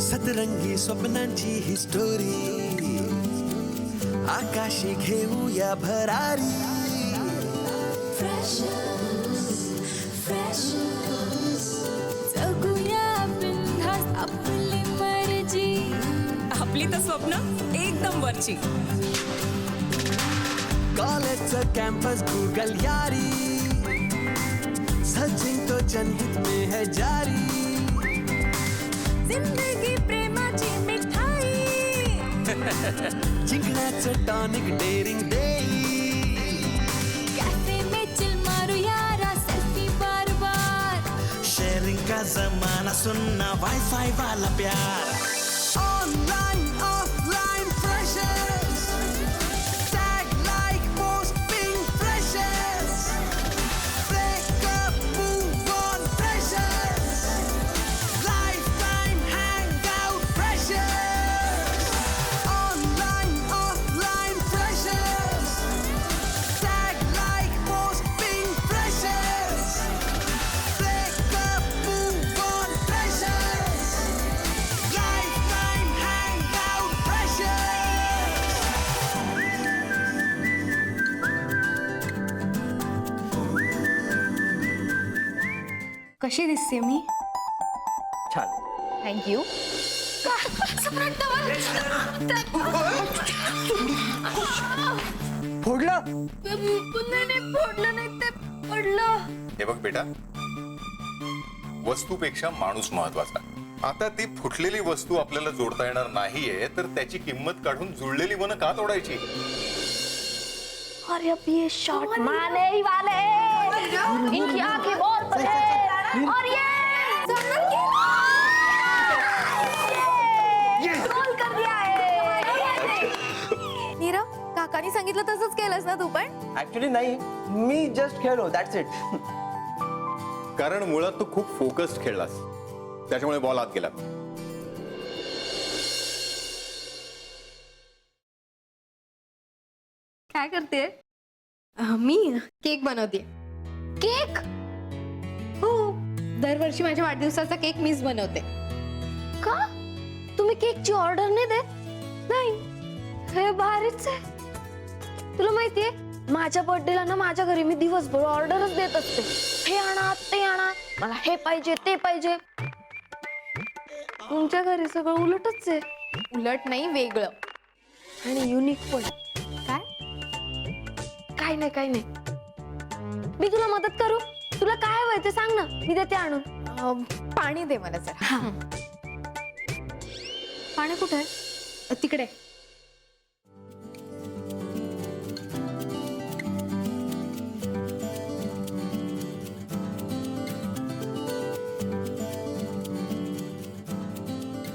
सतरंगी स्वप्नांची ही स्टोरी आकाशी घेऊया भरारी जगूया बिनधास्त आपली मर्जी आपली तर स्वप्न एकदम वरची कॉलेजचं कॅम्पस गूगल यारी सचिन तो जनहित में है जारी जिंदगी प्रेमाची मिठाई जिंकण्याचं टॉनिक डेअरिंग देई कॅफे में चिल मारू यारा सेल्फी बार बार शेयरिंग का जमाना सुनना वाईफाई वाला प्यार online offline freshers tag like post ping freshers breakup move on freshers life time hang out freshers online offline freshers tag like post ping freshers breakup move on freshers life time hang out freshers कशी दिसते मी? छान. Thank you. फोडलं. नाही फोडलं नाही ते पडलं. हे बघ बेटा, वस्तूपेक्षा माणूस महत्वाचा. आता ती फुटलेली वस्तू आपल्याला जोडता येणार नाहीये तर त्याची किंमत काढून जुळलेली मन का तोडायची? अरे अब ये शॉट मारने ही वाले हैं. इनकी आंखें बहुत बड़ी हैं. और ये गोल कर दिया है. नीरव, काकांनी सांगितलं तसंच केलंस ना तू पण? ऍक्च्युली नाही, मी जस्ट खेळलो, दॅट्स इट. कारण मुळात तू खूप फोकस्ड खेळलास, त्याच्यामुळे बॉल आत गेला. काय करते? मी केक बनवते. केक? हो, दरवर्षी माझ्या वाढदिवसाचा केक मीच बनवते. का? तुम्ही केकची ऑर्डर नाही देत? नाही. हे भारीच आहे. तुला माहितीये, माझ्या बर्थडेला ना माझ्या घरी मी दिवसभर ऑर्डरच देत असते. हे आणा, ते आणा, मला हे पाहिजे, ते पाहिजे. तुमच्या घरी सगळं उलटच आहे. उलट नाही, वेगळं आणि युनिक पण. काय? काय नाही, काय नाही. मी तुला मदत करू? तुला काय हवंय ते सांग ना, मी देते आणून. पाणी दे मला जरा. पाणी कुठे आहे? तिकडे.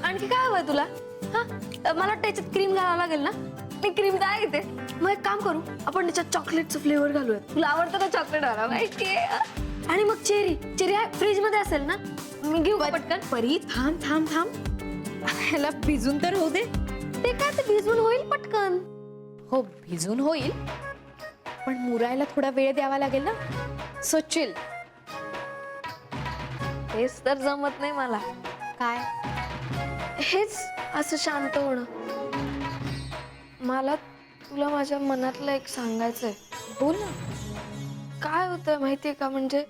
आणखी काय हवंय तुला? हा, मला वाटतं याच्यात क्रीम घालावं लागेल ना. मी क्रीम काय घेते. मग एक काम करू, आपण त्याच्यात चॉकलेटचं फ्लेवर घालूया. तुला आवडतं का चॉकलेट वाला? माहितीये. आणि मग चेरी. चेरी फ्रीज मध्ये असेल ना? मी घेऊ का पटकन? परी थांब थांब थांब, ह्याला भिजून तर होऊ दे. ते काय, ते भिजून होईल पटकन. हो, भिजून होईल, पण मुरायला थोडा वेळ द्यावा लागेल ना. So chill. हेच तर जमत नाही मला. काय? हेच असं शांत होणं. मला तुला माझ्या मनातलं एक सांगायचंय. बोल ना. काय होतंय माहितीये का, म्हणजे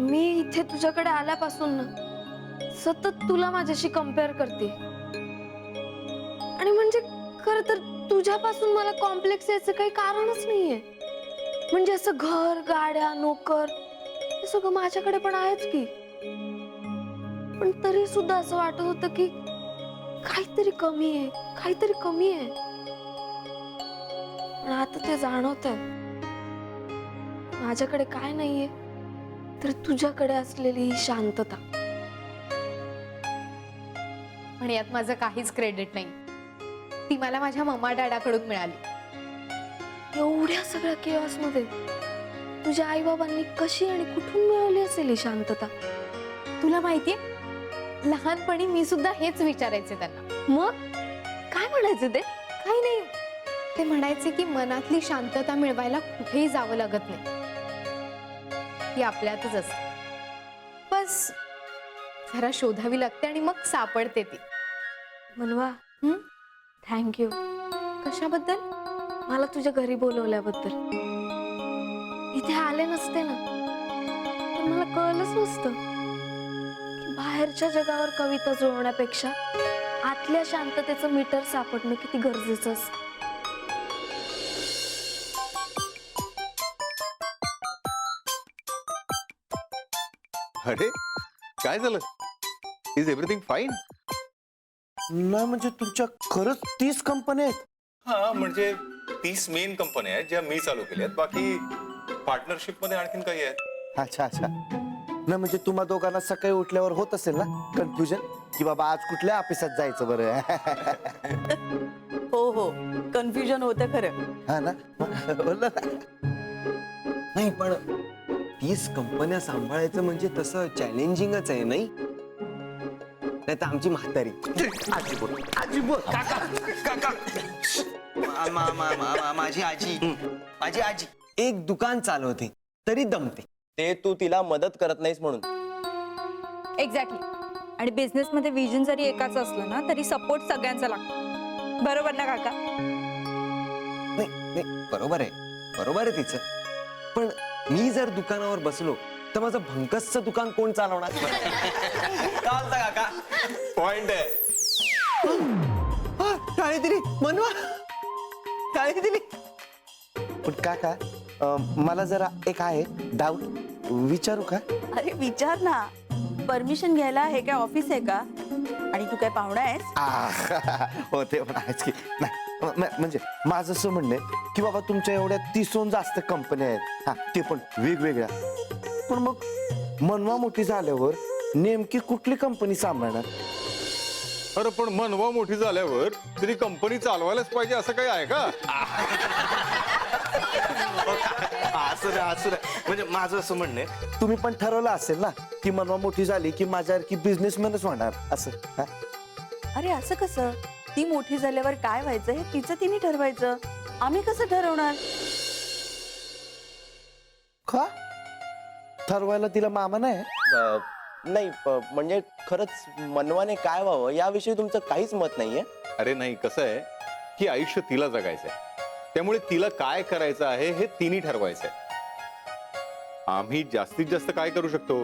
मी इथे तुझ्याकडे आल्यापासून ना सतत तुला माझ्याशी कम्पेअर करते. आणि म्हणजे खरं तर तुझ्यापासून मला कॉम्प्लेक्स यायचं काही कारणच नाहीये. म्हणजे असं घर, गाड्या, नोकर हे सगळं माझ्याकडे पण आहेच की. पण तरी सुद्धा असं वाटत होतं की काहीतरी कमी आहे, काहीतरी कमी आहे. पण आता ते जाणवतंय, माझ्याकडे काय नाहीये तर तुझ्याकडे असलेली ही शांतता. पण यात माझं काहीच क्रेडिट नाही. ती मला माझ्या मम्मा डॅडाकडून मिळाली. एवढ्या सगळ्या केऑस मध्ये तुझ्या आई बाबांनी कशी आणि कुठून मिळवली असेल ही शांतता? तुला माहितीये, लहानपणी मी सुद्धा हेच विचारायचे त्यांना. मग काय म्हणायचं ते? काही नाही, ते म्हणायचे की मनातली शांतता मिळवायला कुठेही जावं लागत नाही, ती आपल्यातच असते. बस जरा शोधावी लागते आणि मग सापडते ती. मनवा थँक्यू कशाबद्दल? मला तुझ्या घरी बोलवल्याबद्दल. इथे आले नसते ना तर मला कळलंच नसतं की बाहेरच्या जगावर कविता जुळवण्यापेक्षा आतल्या शांततेचं मीटर सापडणं किती गरजेचं असतं. अरे काय झालं? Is everything fine? नाही म्हणजे तुमच्या खरंच 30 कंपन्या आहेत? हा म्हणजे 30 मेन कंपन्या आहेत ज्या मी चालू केल्या आहेत. बाकी पार्टनरशिप मध्ये आणखीन काही आहेत. अच्छा अच्छा. नाही म्हणजे तुम्हा दोघांना सकाळी उठल्यावर होत असेल ना कन्फ्युजन की बाबा आज कुठल्या ऑफिसात जायचं बरं. हो हो कन्फ्युजन होतं खरं. हा ना बोलला ना. नाही पण 30 कंपन्या सांभाळायचं म्हणजे तसं चॅलेंजिंगच आहे नाही. नाही तर आमची म्हातारी आजी बोल आजी बोल काका काका माझी आजी एक दुकान चालवते तरी दमते. ते तू तिला मदत करत नाहीस म्हणून. एक्झॅक्टली. आणि बिझनेस मध्ये विजन जरी एकाच असलं ना तरी सपोर्ट सगळ्यांचा लागतो. बरोबर ना काका? नाही नाही बरोबर आहे तिचं. पण मी जर दुकानावर बसलो तर माझं भंकसचं दुकान कोण चालवणार? चालतं काका. पॉइंट आहे. टाळी दिली मनवा टाळी दिली. पण काका मला जरा एक आहे डाऊट विचारू का? अरे विचार ना. परमिशन घ्यायला हे काय ऑफिस आहे का? आणि तू काय पाहुणा आहेस? हो ते पण आहेच की. नाही म्हणजे माझं असं म्हणणं आहे की बाबा तुमच्या एवढ्या 30हून जास्त कंपन्या आहेत. हा ते पण वेगवेगळ्या. पण मग मनवा मोठी झाल्यावर नेमकी कुठली कंपनी सांभाळणार? अरे पण मनवा मोठी झाल्यावर तरी कंपनी चालवायलाच पाहिजे असं काही आहे का? असं म्हणजे माझं असं म्हणणं आहे तुम्ही पण ठरवलं असेल ना की मनवा मोठी झाली की माझ्यासारखी बिझनेसमॅनच होणार असं. हा? अरे असं कसं? ती मोठी झाल्यावर काय व्हायचं हे तिचं तिने ठरवायचं. आम्ही कसं ठरवणार? का ठरवायला तिला मामा नाही? नाही म्हणजे खरंच मनवाने काय व्हावं याविषयी तुमचं काहीच मत नाहीये? अरे नाही कसं आहे की आयुष्य तिला जगायचंय. त्यामुळे तिला काय करायचं आहे हे तिने ठरवायचंय. आम्ही जास्तीत जास्त काय करू शकतो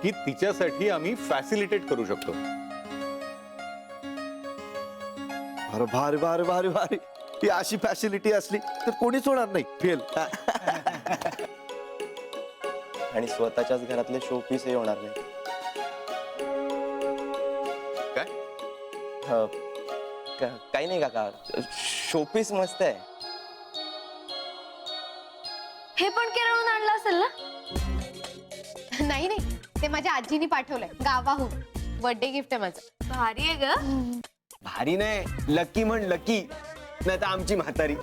की तिच्यासाठी आम्ही फॅसिलिटेट करू शकतो. अरे भारी भारी भारी भारी. ती अशी फॅसिलिटी असली तर कोणीच होणार नाही फेल. आणि स्वतःच्याच घरातले शो पीसही होणार नाही. काय? काही नाही काका शोपीस मस्त आहे. हे पण केरळहून आणलं असेल ना? नाही नाही, ते माझ्या आजीनी पाठवलंय गावाहून. बर्थडे गिफ्ट आहे माझं. भारी आहे ग. भारी नाही लकी म्हण लकी. नाही तर आमची म्हातारी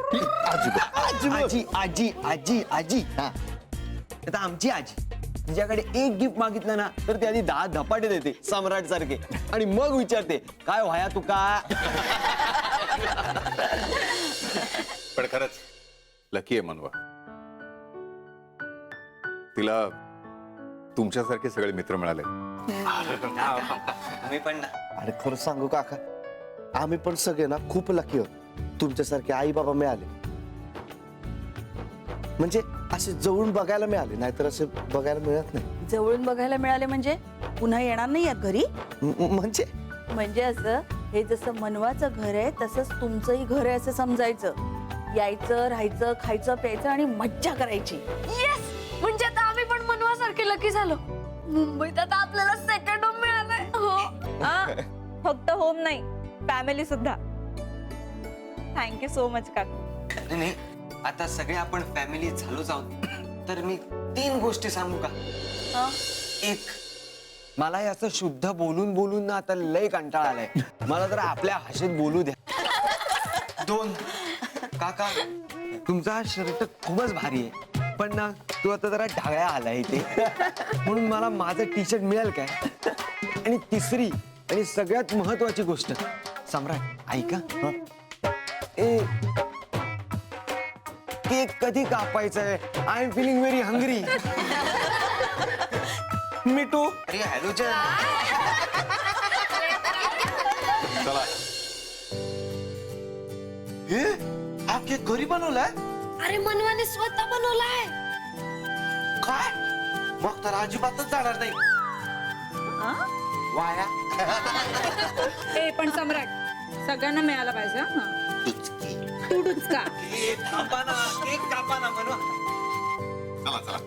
आजी आजी आजी आजी हा आता आमची आजी तिच्याकडे एक गिफ्ट मागितलं ना तर ती आधी 10 धपाटे देते सम्राट सारखे आणि मग विचारते काय व्हाया तू का. पण खरंच लकी आहे मनवा. तिला तुमच्यासारखे सगळे मित्र मिळाले. मी पण ना. अरे खरं सांगू काका आम्ही पण सगळे ना खूप लकी आहोत. तुमच्यासारखे आई बाबा मिळाले म्हणजे असे जवळून बघायला मिळाले नाहीतर असे बघायला मिळत नाही. जवळून बघायला मिळाले म्हणजे पुन्हा येणार नाही आहेत घरी? म्हणजे असं हे जसं मनवाचं घर आहे तसंच तुमचंही घर आहे असं समजायचं. यायचं राहायचं खायचं प्यायचं आणि मज्जा करायची. येस. म्हणजे आता आम्ही पण मनवासारखे लकी झालो. मुंबईत आता आपल्याला सेकंड होम मिळालंय. हो फक्त होम नाही फॅमिली सुद्धा. थँक्यू सो मच काका. नाही आता सगळे आपण फॅमिली झालोच आहोत तर मी 3 गोष्टी सांगू का? एक मला याचं शुद्ध बोलून बोलून ना आता लय कंटाळा आलाय. मला जरा आपल्या भाषेत बोलू द्या. 2 काका तुमचा हा शर्ट खूपच भारी आहे पण ना तू आता जरा ढाळ्या आलाय इथे म्हणून मला माझं टी शर्ट मिळेल काय? आणि तिसरी आणि सगळ्यात महत्वाची गोष्ट सम्राट ऐका केक कधी कापायचंय? I am feeling very hungry. Mithu. अरे हॅलो चला. हे हा केक घरी बनवलाय अरे मनवाने स्वतः बनवलाय. काय मग तर अजिबातच जाणार नाही वाया. ए पण सम्राट सगळ्यांना मिळाला पाहिजे हा. तू डुचका. केक कापा ना म्हणवा. चला चला.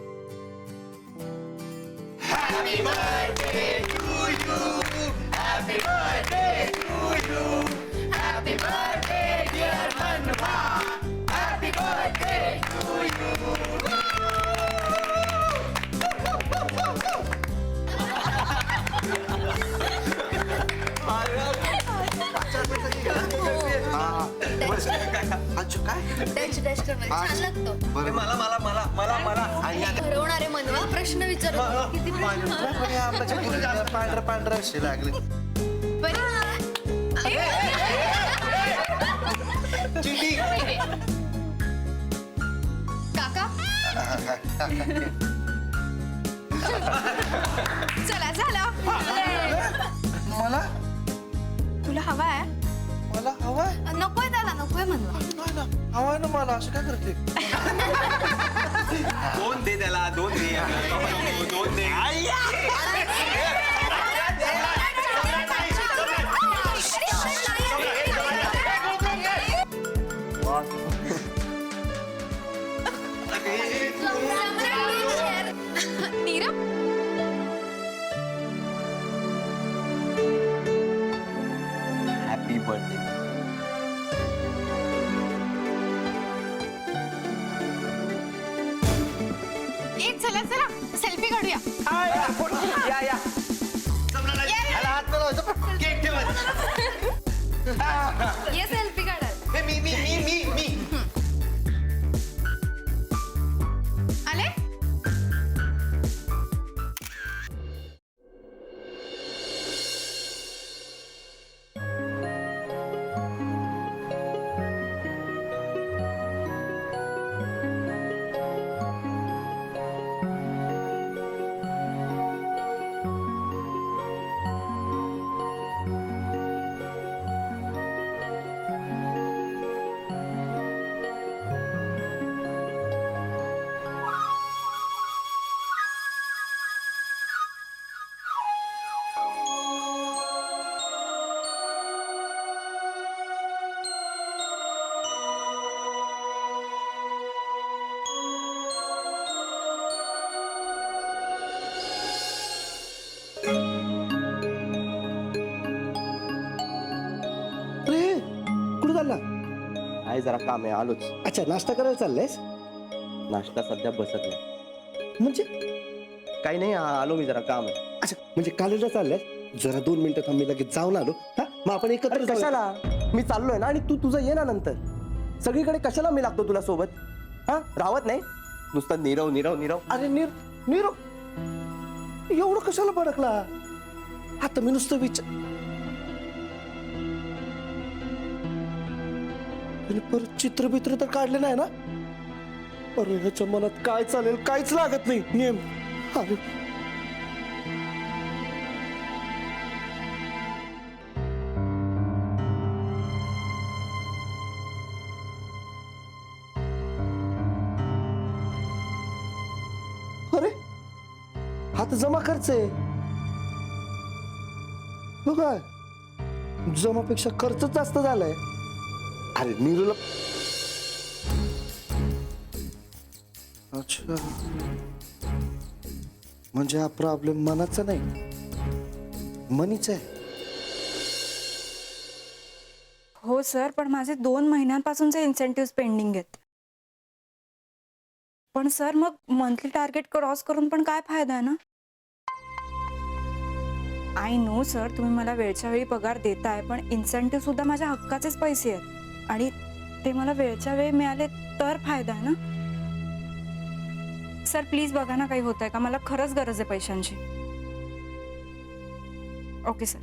अच्छा काय डॅश डॅश करणार छान लागतो. बरं मला मला मला मला मला ठरवणारे मनवा प्रश्न विचारतो. किती प्रश्न? पांढरा पांढरा असे लागले. चिंटी काका चला झाला. मला तुला हवाय? मला हवाय नकोय त्याला नकोय मनवा. नाही ना हवाय ना मला असं काय करते. दोन दे त्याला, दोन दे. दोन दे. Nirav happy birthday. चला चला सेल्फी काढूया. या या हात मिळवायचं केक ठेवायचं. ये सेल्फी काढाल. मी मी मी मी मी आले कुठे चालला. आहे जरा काम आहे, आलोच. अच्छा नाश्ता करायला चाललायस. नाश्ता सध्या बसत नाही. म्हणजे काही नाही, आलो मी, जरा काम आहे. अच्छा म्हणजे कॉलेजला चाललाय. जरा 2 मिनिटं थांब, मी लगेच जाऊन आलो. हा मग आपण एकत्र जाऊया. कशाला? मी चाललोय ना, आणि तू तुझं ये ना नंतर. सगळीकडे कशाला मी लागतो तुला सोबत? हा रावत नाही नुसतं नीरव नीरव नीरव. अरे नीरव एवढं कशाला भडकला. आता मी नुसतं आणि परत चित्रबित्र तर काढले नाही ना. अरे ह्याच्या मनात काय चालेल काहीच लागत नाही. नेम अरे अरे हात जमा खर्च आहे. हो काय जमापेक्षा खर्चच जास्त झालाय. अरे नीरूला अच्छा म्हणजे हा प्रॉब्लेम मनाचा नाही मनीचा आहे. हो सर, पण माझे 2 महिन्यांपासूनचे इन्सेंटिव्ह पेंडिंग आहेत. पण सर मग मंथली टार्गेट क्रॉस करून पण काय फायदा आहे ना. आय नो सर, तुम्ही मला वेळच्या वेळी पगार देताय, पण इन्सेंटिव्ह सुद्धा माझ्या हक्काचेच पैसे आहेत आणि ते मला वेळच्या वेळी मिळाले तर फायदा आहे ना. सर प्लीज बघा ना काही होत आहे का. मला खरंच गरज आहे पैशांची. ओके सर,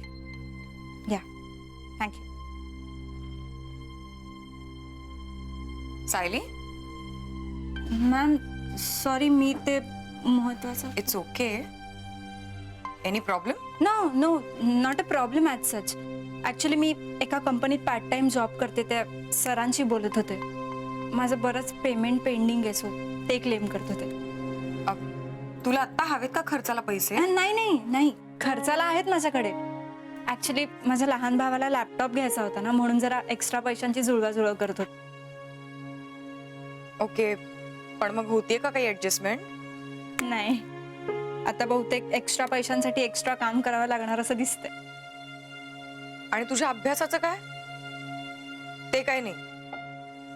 या थँक्यू. सायली, मॅम सॉरी, मी ते महत्वाचं. It's okay. Any problem? No no, not a problem as such. Actually मी एका कंपनीत पार्ट टाइम जॉब करते, त्या सरांशी बोलत होते. माझं बरंच पेमेंट पेंडिंग आहे, सो ते क्लेम करत होते. तुला आत्ता हवेत का खर्चाला पैसे? नाही खर्चाला आहेत माझ्याकडे. ॲक्च्युली माझ्या लहान भावाला लॅपटॉप घ्यायचा होता ना, म्हणून जरा एक्स्ट्रा पैशांची जुळवाजुळव करत होते. ओके, पण मग होतीये का काही ऍडजस्टमेंट? नाही, आता बहुतेक एक्स्ट्रा पैशांसाठी एक्स्ट्रा काम करावं लागणार असं दिसतंय. आणि तुझ्या अभ्यासाचं काय? ते काय नाही,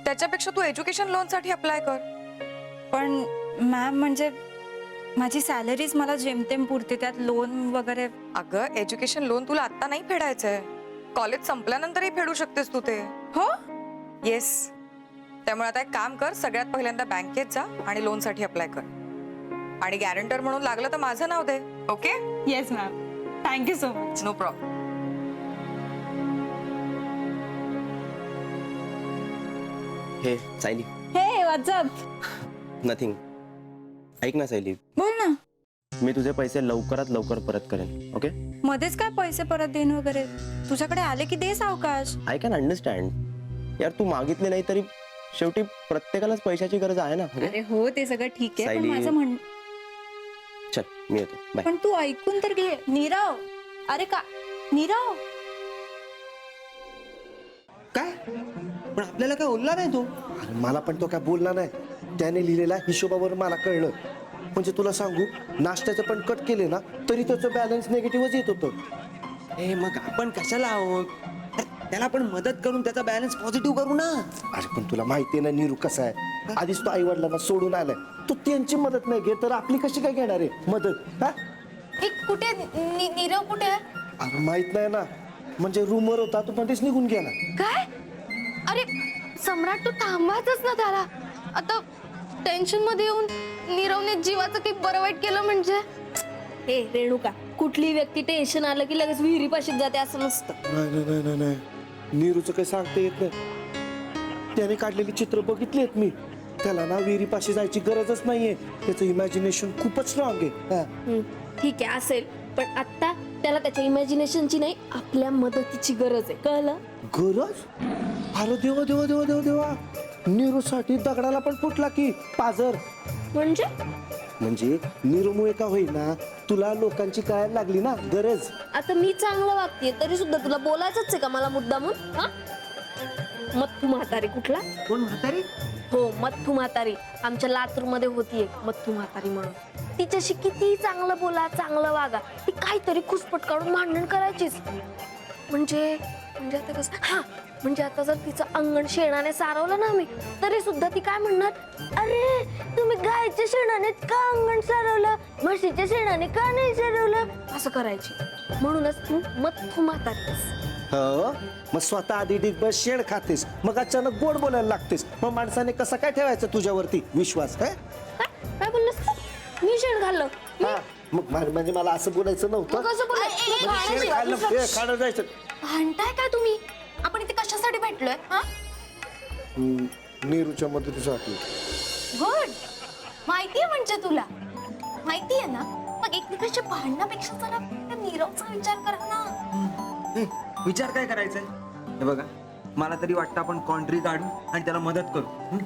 त्याच्यापेक्षा तू एज्युकेशन लोन साठी अप्लाय कर. पण मॅम, म्हणजे माझी सॅलरीज मला जेमतेम पुरते, त्यात लोन वगैरे. अगं, एज्युकेशन लोन तुला आता नाही फेडायचंय, कॉलेज संपल्यानंतरही फेडू शकतेस तू ते. हो? येस. त्यामुळे आता एक काम कर, सगळ्यात पहिल्यांदा बँकेत जा आणि लोन साठी अप्लाय कर. आणि गॅरंटर म्हणून लागलं तर माझं नाव दे. Okay? Yes ma'am, thank you so much. No problem. Hey Sayali, हे व्हॉट्सअप. नथिंग. ऐक ना सायली, बोल ना. मी तुझे पैसे लवकरात लवकर परत करेन. ओके? मध्येच काय पैसे परत देईन वगैरे, तुझ्याकडे आले की दे सावकाश. I can understand. यार, तू मागितले नाही तरी शेवटी प्रत्येकालाच पैशाची गरज आहे ना. अरे हो, ते सगळं ठीक आहे, पण सायली. माझं म्हण. चल, मी येतो. बाय. पण तू ऐकून तर घे. नीरव, अरे का नीरव, काय पण आपल्याला काय बोलला नाही तो? अरे मला पण तो काय बोलला नाही. त्याने लिहिलेल्या हिशोबावर मला कळलं. म्हणजे तुला सांगू, नाश्त्याचं पण कट केले ना तरी त्याचं बॅलन्स निगेटिव्हच येत होतं. ए, मग आपण कशाला आहोत? अरे, त्याला आपण मदत करून त्याचा बॅलन्स पॉझिटिव्ह करू ना. अरे पण तुला माहिती ना नीरू कसा आहे. आधीच तो आई वडिलांना सोडून आलाय. तू त्यांची मदत नाही घे तर आपली कशी काय घेणार आहे मदत? हा? कुठे नीरव कुठे आहे? अरे माहित नाही ना, म्हणजे रूमवर होता तो मध्येच निघून गेला. काय? अरे सम्राट, तू थांबायचंच ना त्याला. आता टेन्शन मध्ये येऊन नीरवने जीवाचं काही बरं वाईट केलं म्हणजे. हे रेणुका, कुठली व्यक्ती टेन्शन आलं की लगेच विहिरीपाशीच जाते असं नसतं. नाही, नीरूचं काही सांगता येत नाही. त्याने काढलेली चित्र बघितली आहेत मी. त्याला ना विहिरीपाशी जायची गरजच नाहीये. त्याचं इमॅजिनेशन खूपच स्ट्रॉंग आहे. हा. ठीक आहे असेल, पण आता त्याला त्याच्या इमॅजिनेशनची नाही, आपल्या मदतीची गरज आहे. कळलं? गरज? अरे देवा देवा देवा देवा देवा, नीरूसाठी दगडाला पण फुटला की पाझर. म्हणजे नीरूमुळे का होईना तुला लोकांची कळायला लागली ना गरज. आता मी चांगलं वागतेय तरी सुद्धा तुला बोलायचंच आहे का मला मुद्दामून? हा? मथू म्हातारी कुठला? कोण म्हातारी? हो, मथू म्हातारी. आमच्या लातूर मध्ये होती एक मथू म्हातारी म्हणून. तिच्याशी किती चांगलं बोला, चांगलं वागा, ती काहीतरी खुसपट काढून भांडण करायचीच. म्हणजे आता कसं, हा, म्हणजे आता जर तिचं अंगण शेणाने सारवलं ना मी, तरी सुद्धा ती काय म्हणणार? अरे तुम्ही गायच्या शेणाने का अंगण सारवलं, म्हशीच्या शेणाने का नाही सारवलं, असं करायची. म्हणूनच तू मथू म्हातारीस. हो, मग स्वतः आधी डिगभर शेण खातेस, मग अचानक गोड बोलायला लागतेस. मग माणसाने कसा काय ठेवायचा तुझ्यावरती विश्वास? काय बोललास तू? मी शेण खाल्लं? हा, मग म्हणजे मला असं बोलायचं नव्हतं. मग कसं बोलला? शेण खाल्लं, खाणं जायचं. भांडताय काय तुम्ही? आपण इथे कशासाठी भेटलोय? हा, नीरूच्या मदतीसाठी. गुड. माहितीये म्हणजे तुला माहितीये ना, मग एकमेकांच्या भांडणापेक्षा जरा त्या नीरवचा विचार करा ना. विचार काय करायचंय? हे बघा, मला तरी वाटतं आपण कॉन्ट्री काढू आणि त्याला मदत करू.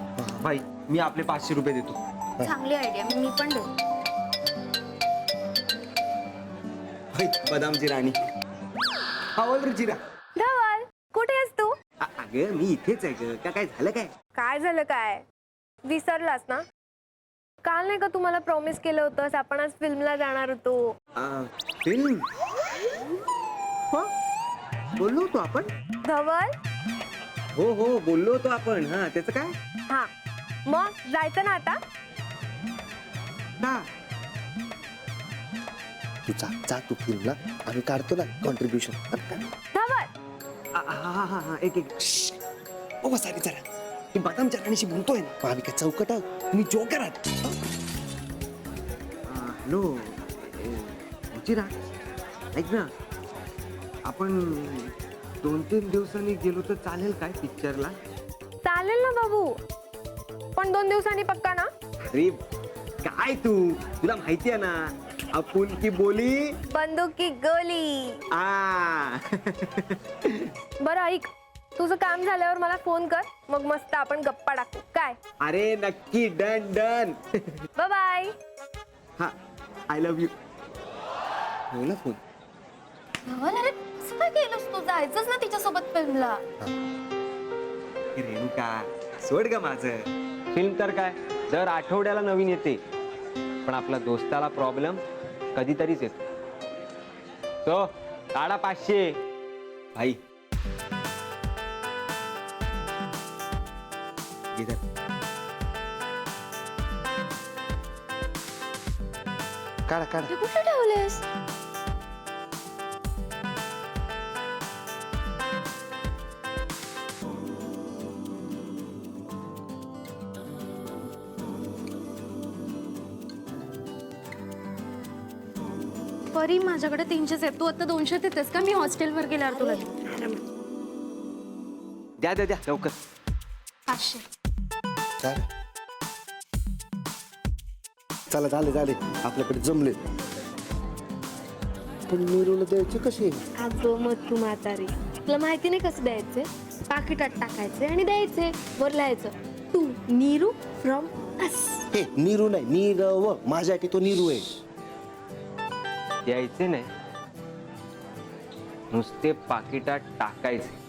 बाई, मी आपले 500 रुपये देतो. चांगली आयडिया, मी पण देऊ. बदामची राणी. आवल रे जिरा. धवल, कुठे आहेस तू? अगं मी इथेच आहे ग. काय झालं काय? काय झालं काय? विसरलास ना? काल नाही का तुम्हाला प्रॉमिस केलं होतं आपण आज फिल्मला जाणार होतो. फिल्म? बोललो होतो आपण. धवल, हो बोललो होतो आपण. हा, त्याचं काय? हा, मग जायचं ना आता? का? तू जा तू फिल्मला, आम्ही काढतो ना कॉन्ट्रीब्युशन. धवल, हा, एक ओ सारी जरा, मी बदामच्या राणीशी बोलतोय ना. मग आम्ही काय चौकट आहोत? मी जोकर आहे. हॅलो जिरा, ऐक ना, आपण 2-3 दिवसांनी गेलो तर चालेल काय पिक्चरला? चालेल ना बाबू, पण 2 दिवसांनी पक्का ना? अरे काय तुला माहिती आहे ना, आपुल की बोली बंदूक की गोली. आ बरं ऐक, तुझं काम झाल्यावर मला फोन कर, मग मस्त आपण गप्पा टाकू काय. अरे नक्की, डन डन. Bye bye. हा, आय लव्ह यू. ना फोन. अरे असं काय केलंस तू? जायचंच ना तिच्यासोबत फिल्मला. रेणुका सोड ग माझं. फिल्म तर काय दर आठवड्याला नवीन येते, पण आपला दोस्ताला प्रॉब्लेम कधीतरीच येतो. तो काढा 500 भाई. इधर काढा काढा. ते कुठे ठेवलेस? परी माझ्याकडे 300 आहेत, तू आता 200 देतेस का? मी हॉस्टेलवर गेल्यावर तुला देईन. द्या द्या द्या लवकर. 500. चला झाले झाले, आपल्याकडे जमले. पण नीरूला द्यायचे कसे? अगं मग तू म्हातारी, तुला माहिती नाही कसं द्यायचे? पाकिटात टाकायचे आणि द्यायचे. वर लिहायचं टू नीरू फ्रॉम अस. हे नीरू नाही, नीरव. माझ्यासाठी तो नीरू आहे. द्यायचे नाही, नुसते पाकिटात टाकायचे.